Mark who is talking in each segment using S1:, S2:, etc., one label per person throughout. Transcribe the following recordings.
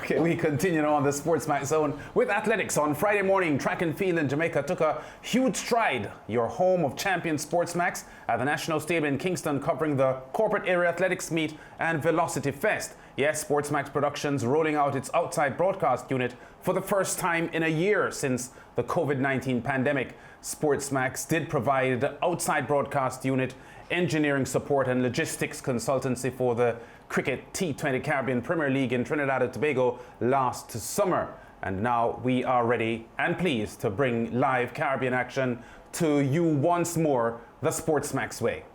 S1: Okay, we continue on the SportsMax Zone with athletics. On Friday morning, track and field in Jamaica took a huge stride. Your home of champion SportsMax at the National Stadium in Kingston, covering the corporate area athletics meet and Velocity Fest. Yes, SportsMax Productions rolling out its outside broadcast unit for the first time in a year since the COVID-19 pandemic. SportsMax did provide outside broadcast unit, engineering support and logistics consultancy for the Cricket T20 Caribbean Premier League in Trinidad and Tobago last summer. And now we are ready and pleased to bring live Caribbean action to you once more, the SportsMax way.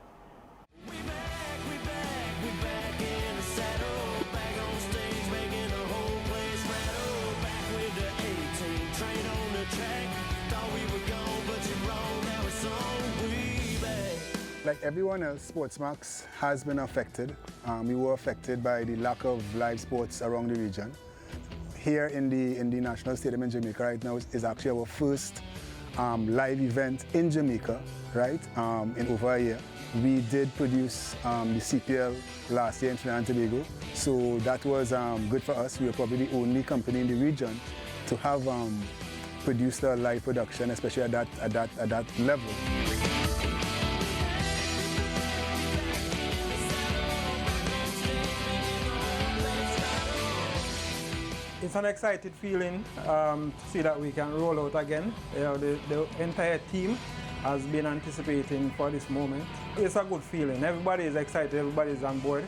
S2: Like everyone else, SportsMax has been affected. We were affected by the lack of live sports around the region. Here in the National Stadium in Jamaica right now is actually our first live event in Jamaica, right, in over a year. We did produce the CPL last year in Trinidad and Tobago, so that was good for us. We were probably the only company in the region to have produced a live production, especially at that level.
S3: It's an excited feeling to see that we can roll out again. The entire team has been anticipating for this moment. It's a good feeling. Everybody is excited, everybody is on board.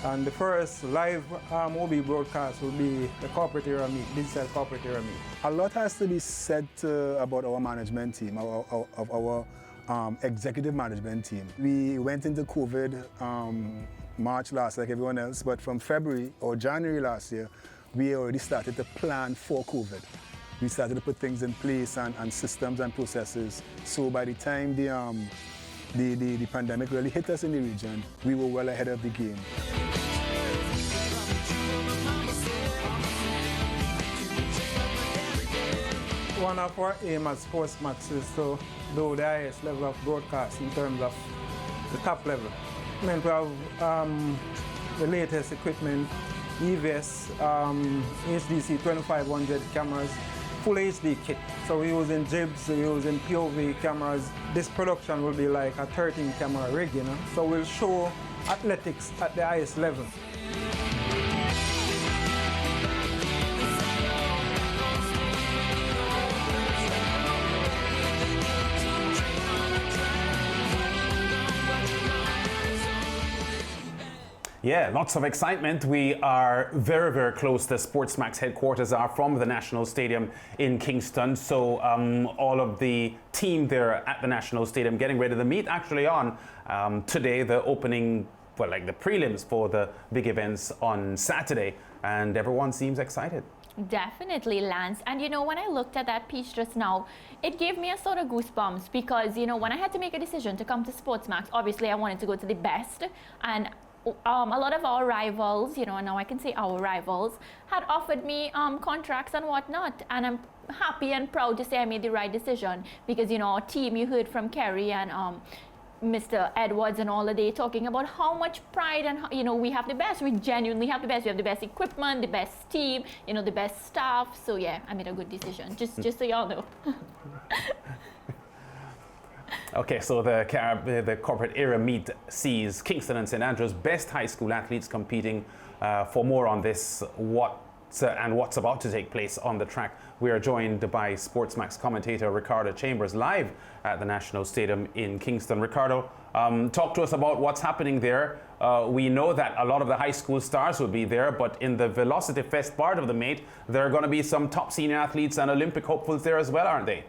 S3: And the first live OB broadcast will be the corporate area meet, digital corporate area meet.
S2: A lot has to be said about our management team, our executive management team. We went into COVID March last, like everyone else, but from February or January last year, we already started to plan for COVID. We started to put things in place and systems and processes. So by the time the pandemic really hit us in the region, we were well ahead of the game.
S3: One of our aim at SportsMax is to do the highest level of broadcast in terms of the top level. I mean, we have the latest equipment, EVS, HDC 2500 cameras, full HD kit. So we're using jibs, we're using POV cameras. This production will be like a 13 camera rig, you know? So we'll show athletics at the highest level.
S1: Yeah, lots of excitement. We are very, very close. The SportsMax headquarters are from the National Stadium in Kingston. So all of the team there at the National Stadium getting ready to meet actually on today, the opening, well, like the prelims for the big events on Saturday. And everyone seems excited.
S4: Definitely, Lance. And you know, when I looked at that piece just now, it gave me a sort of goosebumps because, you know, when I had to make a decision to come to SportsMax, obviously I wanted to go to the best. And a lot of our rivals, you know, now I can say our rivals, had offered me contracts and whatnot. And I'm happy and proud to say I made the right decision because, you know, our team, you heard from Kerry and Mr. Edwards and all the day talking about how much pride and, you know, we have the best. We genuinely have the best. We have the best equipment, the best team, you know, the best staff. So, yeah, I made a good decision, just so y'all know.
S1: Okay, so the corporate area meet sees Kingston and St. Andrews best high school athletes competing. For more on this, and what's about to take place on the track, we are joined by SportsMax commentator Ricardo Chambers live at the National Stadium in Kingston. Ricardo, talk to us about what's happening there. We know that a lot of the high school stars will be there, but in the Velocity Fest part of the meet, there are going to be some top senior athletes and Olympic hopefuls there as well, aren't they?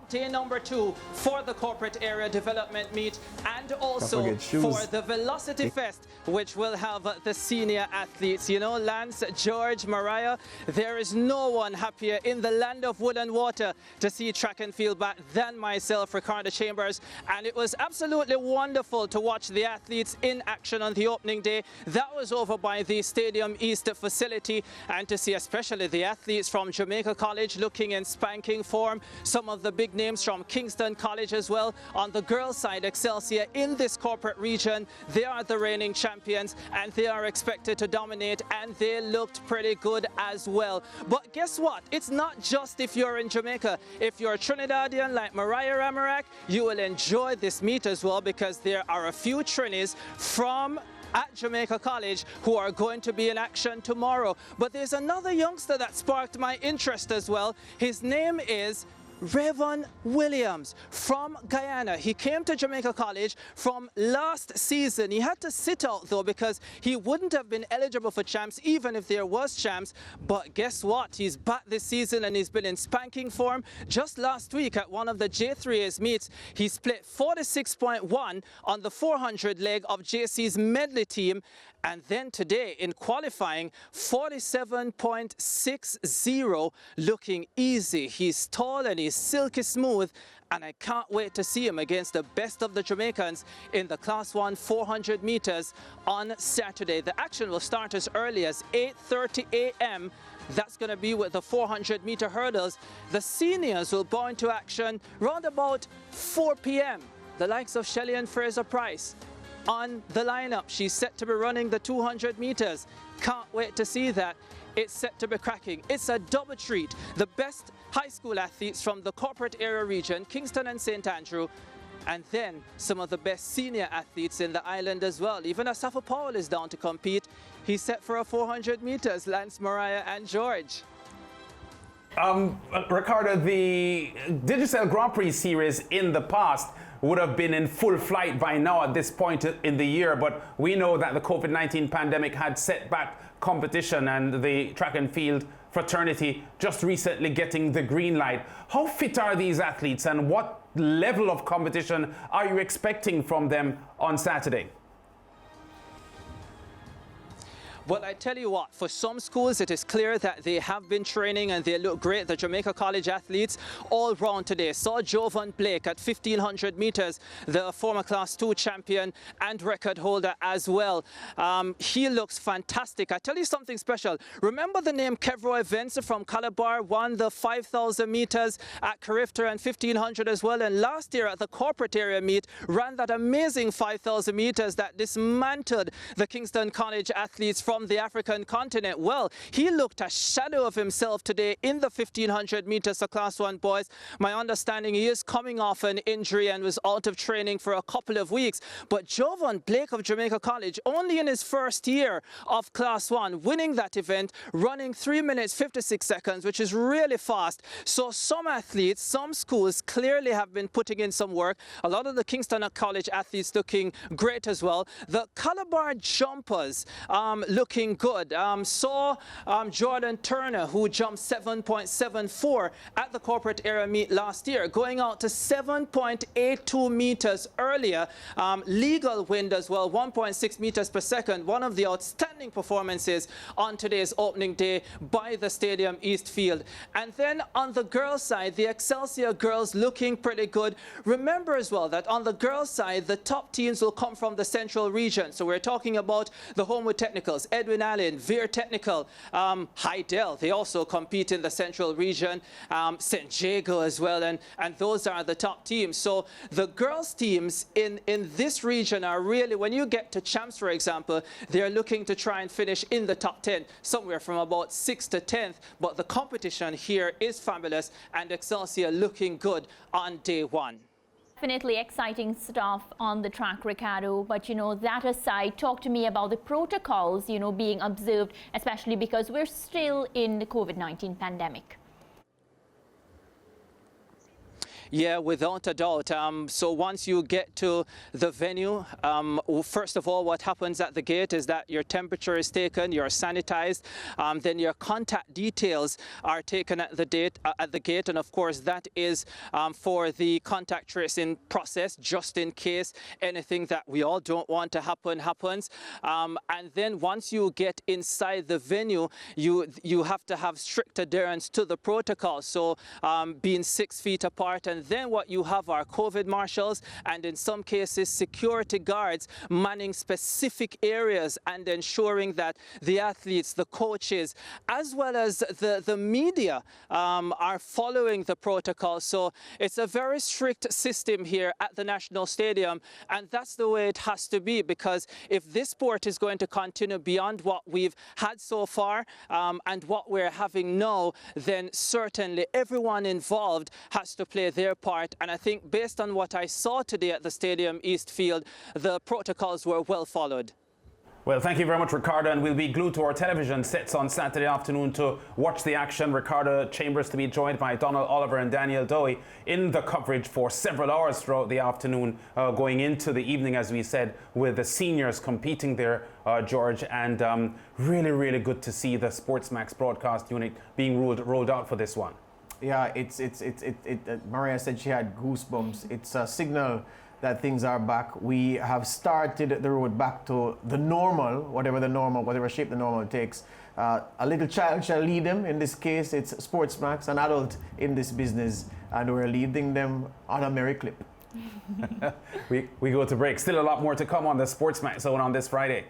S5: Day number 2 for the corporate area development meet and also for the Velocity Fest, which will have the senior athletes. You know, Lance, George, Mariah, there is no one happier in the land of wood and water to see track and field back than myself, Ricardo Chambers. And it was absolutely wonderful to watch the athletes in action on the opening day. That was over by the Stadium East facility, and to see especially the athletes from Jamaica College looking in spanking form, some of the big names from Kingston College as well. On the girls' side, Excelsior in this corporate region, they are the reigning champions and they are expected to dominate, and they looked pretty good as well. But guess what? It's not just if you're in Jamaica. If you're Trinidadian like Mariah Amarak, you will enjoy this meet as well, because there are a few Trinis from at Jamaica College who are going to be in action tomorrow. But there's another youngster that sparked my interest as well. His name is Revon Williams from Guyana. He came to Jamaica College from last season. He had to sit out though because he wouldn't have been eligible for champs even if there was champs. But guess what? He's back this season and he's been in spanking form. Just last week at one of the J3A's meets, he split 46.1 on the 400 leg of JC's medley team. And then today in qualifying, 47.60, looking easy. He's tall and he's silky smooth, and I can't wait to see him against the best of the Jamaicans in the Class 1 400 meters on Saturday. The action will start as early as 8:30 a.m. That's going to be with the 400 meter hurdles. The seniors will go into action round about 4 p.m. The likes of Shelley and Fraser Price on the lineup. She's set to be running the 200 meters. Can't wait to see that. It's set to be cracking. It's a double treat. The best high school athletes from the corporate area region, Kingston and St. Andrew, and then some of the best senior athletes in the island as well. Even Asafa Powell is down to compete. He's set for a 400 meters, Lance, Mariah and George.
S1: Ricardo, the Digicel Grand Prix series in the past would have been in full flight by now at this point in the year, but we know that the COVID-19 pandemic had set back competition, and the track and field fraternity just recently getting the green light. How fit are these athletes, and what level of competition are you expecting from them on Saturday?
S5: Well, I tell you what, for some schools, it is clear that they have been training and they look great. The Jamaica College athletes all round today. Saw Jovan Blake at 1,500 meters, the former Class 2 champion and record holder as well. He looks fantastic. I tell you something special. Remember the name Kevroy Vence from Calabar, won the 5,000 meters at Carifta and 1,500 as well. And last year at the corporate area meet, ran that amazing 5,000 meters that dismantled the Kingston College athletes from the African continent. Well, he looked a shadow of himself today in the 1,500 meters for Class 1 boys. My understanding, he is coming off an injury and was out of training for a couple of weeks. But Jovan Blake of Jamaica College, only in his first year of Class 1, winning that event, running 3 minutes 56 seconds, which is really fast. So some athletes, some schools clearly have been putting in some work. A lot of the Kingston College athletes looking great as well. The Calabar jumpers looking good. Saw Jordan Turner, who jumped 7.74 at the corporate area meet last year, going out to 7.82 meters earlier. Legal wind as well, 1.6 meters per second. One of the outstanding performances on today's opening day by the Stadium East Field. And then on the girls' side, the Excelsior girls looking pretty good. Remember as well that on the girls' side, the top teams will come from the central region. So we're talking about the Homewood Technicals, Edwin Allen, Veer Technical, Hydel. They also compete in the central region, St. Jago as well, and those are the top teams. So the girls teams in this region are really, when you get to champs, for example, they're looking to try and finish in the top 10, somewhere from about 6th to 10th. But the competition here is fabulous, and Excelsior looking good on day one.
S4: Definitely exciting stuff on the track, Ricardo. But, you know, that aside, talk to me about the protocols, you know, being observed, especially because we're still in the COVID-19 pandemic.
S5: Yeah, without a doubt. So once you get to the venue, first of all, what happens at the gate is that your temperature is taken, you're sanitized, then your contact details are taken at the gate, and of course that is for the contact tracing process, just in case anything that we all don't want to happen happens. And then once you get inside the venue, you have to have strict adherence to the protocol. So being 6 feet apart, and And then what you have are COVID marshals and in some cases security guards manning specific areas and ensuring that the athletes, the coaches, as well as the media are following the protocol. So it's a very strict system here at the National Stadium, and that's the way it has to be, because if this sport is going to continue beyond what we've had so far and what we're having now, then certainly everyone involved has to play their part. And I think based on what I saw today at the Stadium East Field, the protocols were well followed.
S1: Well, thank you very much, Ricardo, and we'll be glued to our television sets on Saturday afternoon to watch the action. Ricardo Chambers to be joined by Donald Oliver and Daniel Dowie in the coverage for several hours throughout the afternoon, going into the evening, as we said, with the seniors competing there, George, and really, really good to see the SportsMax broadcast unit being rolled out for this one.
S6: Yeah, Maria said she had goosebumps. It's a signal that things are back. We have started the road back to the normal, whatever shape the normal takes. A little child shall lead them. In this case, it's SportsMax, an adult in this business, and we're leading them on a merry clip.
S1: We go to break. Still a lot more to come on the SportsMax Zone on this Friday.